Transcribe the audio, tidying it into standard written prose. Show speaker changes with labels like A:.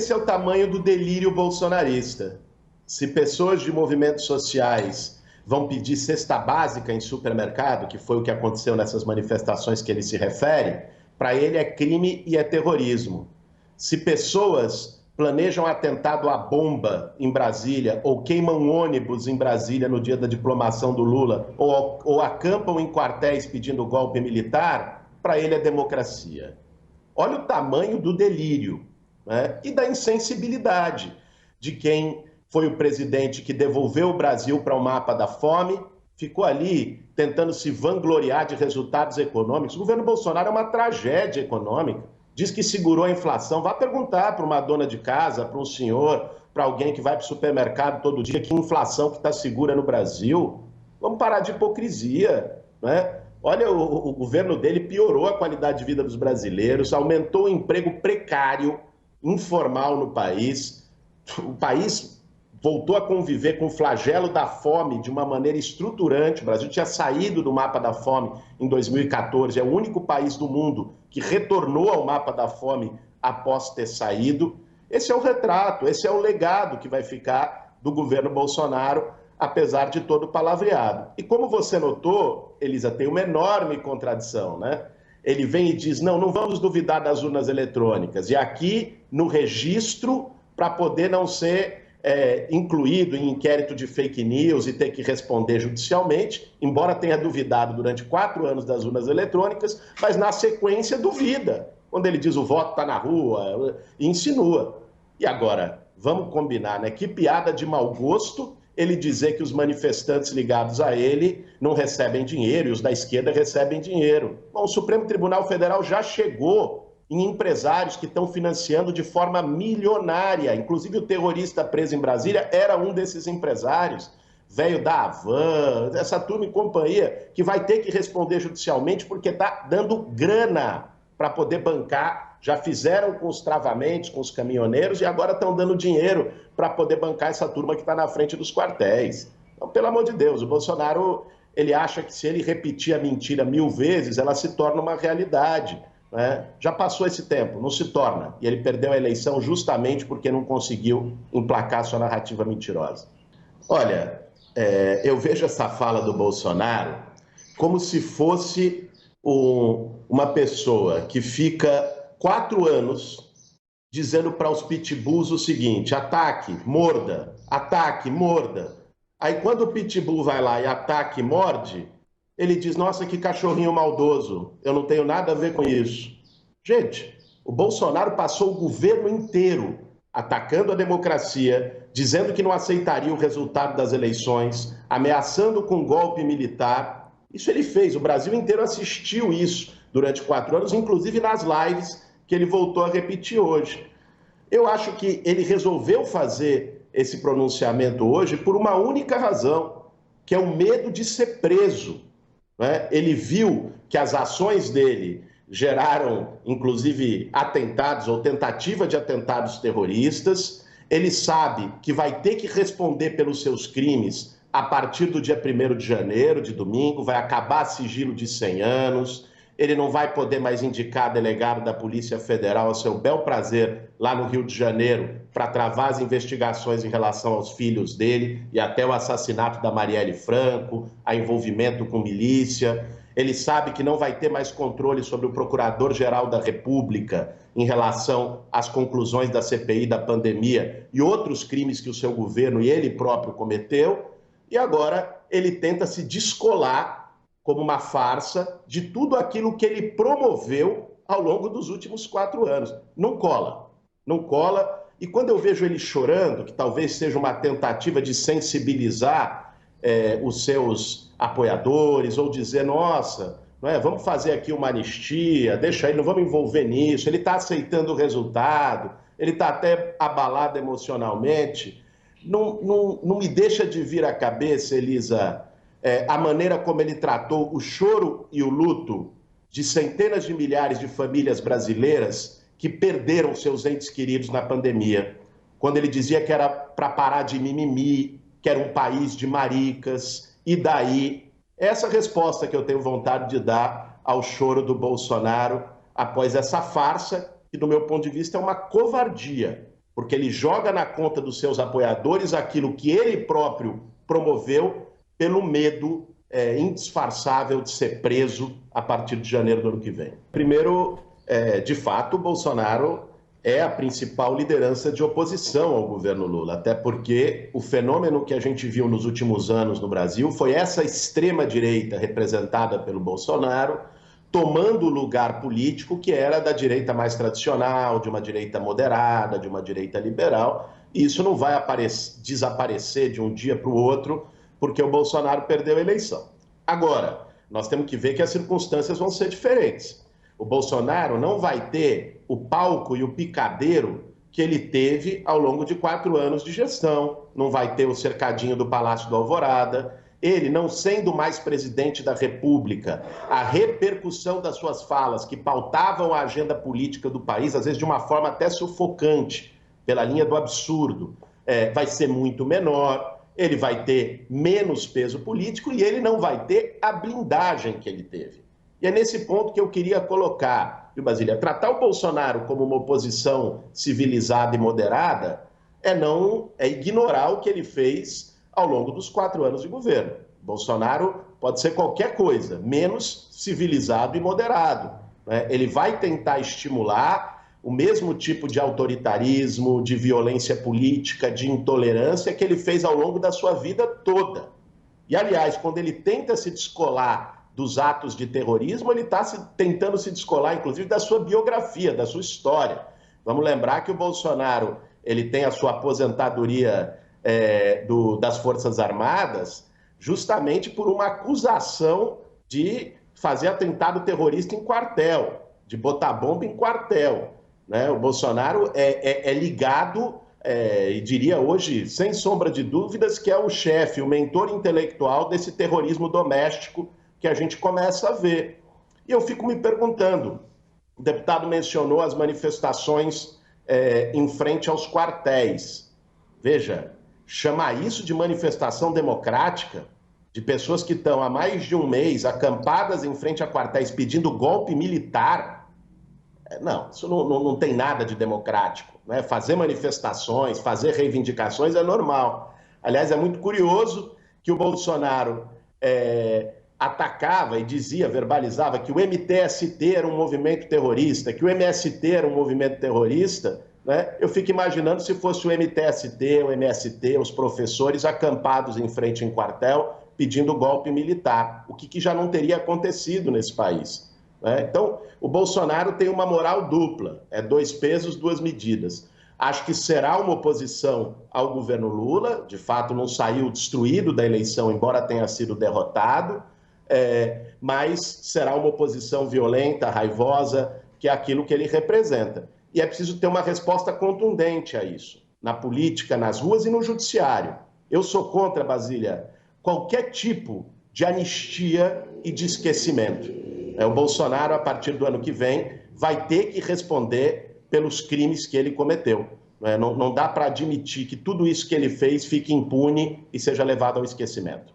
A: Esse é o tamanho do delírio bolsonarista. Se pessoas de movimentos sociais vão pedir cesta básica em supermercado, que foi o que aconteceu nessas manifestações que ele se refere, para ele é crime e é terrorismo. Se pessoas planejam atentado à bomba em Brasília, ou queimam ônibus em Brasília no dia da diplomação do Lula, ou acampam em quartéis pedindo golpe militar, para ele é democracia. Olha o tamanho do delírio, né? E da insensibilidade de quem foi o presidente que devolveu o Brasil para o mapa da fome, ficou ali tentando se vangloriar de resultados econômicos. O governo Bolsonaro é uma tragédia econômica. Diz que segurou a inflação. Vá perguntar para uma dona de casa, para um senhor, para alguém que vai para o supermercado todo dia, que inflação que está segura no Brasil. Vamos parar de hipocrisia, né? Olha, o governo dele piorou a qualidade de vida dos brasileiros, aumentou o emprego precário, informal no país. O país voltou a conviver com o flagelo da fome de uma maneira estruturante. O Brasil tinha saído do mapa da fome em 2014, é o único país do mundo que retornou ao mapa da fome após ter saído. Esse é o retrato, esse é o legado que vai ficar do governo Bolsonaro, apesar de todo o palavreado. E como você notou, Elisa, tem uma enorme contradição, né? Ele vem e diz, não vamos duvidar das urnas eletrônicas. E aqui, no registro, para poder não ser incluído em inquérito de fake news e ter que responder judicialmente, embora tenha duvidado durante 4 anos das urnas eletrônicas, mas na sequência duvida, quando ele diz o voto está na rua, e insinua. E agora, vamos combinar, né? Que piada de mau gosto ele dizer que os manifestantes ligados a ele não recebem dinheiro e os da esquerda recebem dinheiro. Bom, o Supremo Tribunal Federal já chegou em empresários que estão financiando de forma milionária. Inclusive o terrorista preso em Brasília era um desses empresários, velho da Havan, essa turma e companhia, que vai ter que responder judicialmente porque está dando grana para poder bancar. Já fizeram com os travamentos, com os caminhoneiros, e agora estão dando dinheiro para poder bancar essa turma que está na frente dos quartéis. Então, pelo amor de Deus, o Bolsonaro, ele acha que se ele repetir a mentira 1000 vezes, ela se torna uma realidade, né? Já passou esse tempo, não se torna. E ele perdeu a eleição justamente porque não conseguiu emplacar sua narrativa mentirosa. Olha, eu vejo essa fala do Bolsonaro como se fosse uma pessoa que fica 4 anos dizendo para os pitbulls o seguinte: ataque, morda, ataque, morda. Aí quando o pitbull vai lá e ataca e morde, ele diz, nossa, que cachorrinho maldoso, eu não tenho nada a ver com isso. Gente, o Bolsonaro passou o governo inteiro atacando a democracia, dizendo que não aceitaria o resultado das eleições, ameaçando com golpe militar. Isso ele fez, o Brasil inteiro assistiu isso durante 4 anos, inclusive nas lives que ele voltou a repetir hoje. Eu acho que ele resolveu fazer esse pronunciamento hoje por uma única razão, que é o medo de ser preso, né? Ele viu que as ações dele geraram, inclusive, atentados ou tentativa de atentados terroristas. Ele sabe que vai ter que responder pelos seus crimes a partir do dia 1º de janeiro, de domingo, vai acabar sigilo de 100 anos. Ele não vai poder mais indicar delegado da Polícia Federal ao seu bel prazer lá no Rio de Janeiro para travar as investigações em relação aos filhos dele e até o assassinato da Marielle Franco, a envolvimento com milícia. Ele sabe que não vai ter mais controle sobre o Procurador-Geral da República em relação às conclusões da CPI da pandemia e outros crimes que o seu governo e ele próprio cometeu. E agora ele tenta se descolar como uma farsa de tudo aquilo que ele promoveu ao longo dos últimos 4 anos. Não cola, não cola. E quando eu vejo ele chorando, que talvez seja uma tentativa de sensibilizar os seus apoiadores, ou dizer, nossa, não é, vamos fazer aqui uma anistia, deixa ele, não vamos envolver nisso, ele está aceitando o resultado, ele está até abalado emocionalmente. Não me deixa de vir à cabeça, Elisa, a maneira como ele tratou o choro e o luto de centenas de milhares de famílias brasileiras que perderam seus entes queridos na pandemia. Quando ele dizia que era para parar de mimimi, que era um país de maricas, e daí? Essa resposta que eu tenho vontade de dar ao choro do Bolsonaro após essa farsa, que do meu ponto de vista é uma covardia, porque ele joga na conta dos seus apoiadores aquilo que ele próprio promoveu pelo medo indisfarçável de ser preso a partir de janeiro do ano que vem. Primeiro, de fato, o Bolsonaro é a principal liderança de oposição ao governo Lula, até porque o fenômeno que a gente viu nos últimos anos no Brasil foi essa extrema-direita representada pelo Bolsonaro tomando o lugar político que era da direita mais tradicional, de uma direita moderada, de uma direita liberal, e isso não vai desaparecer de um dia para o outro, porque o Bolsonaro perdeu a eleição. Agora, nós temos que ver que as circunstâncias vão ser diferentes. O Bolsonaro não vai ter o palco e o picadeiro que ele teve ao longo de 4 anos de gestão, não vai ter o cercadinho do Palácio do Alvorada. Ele, não sendo mais presidente da República, a repercussão das suas falas que pautavam a agenda política do país, às vezes de uma forma até sufocante, pela linha do absurdo, vai ser muito menor, ele vai ter menos peso político e ele não vai ter a blindagem que ele teve. E é nesse ponto que eu queria colocar, viu, Basília? Tratar o Bolsonaro como uma oposição civilizada e moderada é ignorar o que ele fez ao longo dos 4 anos de governo. Bolsonaro pode ser qualquer coisa, menos civilizado e moderado, né? Ele vai tentar estimular o mesmo tipo de autoritarismo, de violência política, de intolerância que ele fez ao longo da sua vida toda. E, aliás, quando ele tenta se descolar dos atos de terrorismo, ele está tentando se descolar, inclusive, da sua biografia, da sua história. Vamos lembrar que o Bolsonaro ele tem a sua aposentadoria das Forças Armadas justamente por uma acusação de fazer atentado terrorista em quartel, de botar bomba em quartel, né? O Bolsonaro é ligado, e diria hoje, sem sombra de dúvidas, que é o chefe, o mentor intelectual desse terrorismo doméstico que a gente começa a ver. E eu fico me perguntando, o deputado mencionou as manifestações em frente aos quartéis. Veja, chamar isso de manifestação democrática, de pessoas que estão há mais de um mês acampadas em frente a quartéis pedindo golpe militar, não, isso não tem nada de democrático, né? Fazer manifestações, fazer reivindicações é normal. Aliás, é muito curioso que o Bolsonaro atacava e dizia, verbalizava que o MTST era um movimento terrorista, que o MST era um movimento terrorista, né? Eu fico imaginando se fosse o MTST, o MST, os professores acampados em frente em quartel pedindo golpe militar, o que já não teria acontecido nesse país, né? Então, o Bolsonaro tem uma moral dupla, 2 pesos, 2 medidas. Acho que será uma oposição ao governo Lula, de fato não saiu destruído da eleição, embora tenha sido derrotado, mas será uma oposição violenta, raivosa, que é aquilo que ele representa. E é preciso ter uma resposta contundente a isso, na política, nas ruas e no judiciário. Eu sou contra, Basília, qualquer tipo de anistia e de esquecimento. O Bolsonaro, a partir do ano que vem, vai ter que responder pelos crimes que ele cometeu. Não dá para admitir que tudo isso que ele fez fique impune e seja levado ao esquecimento.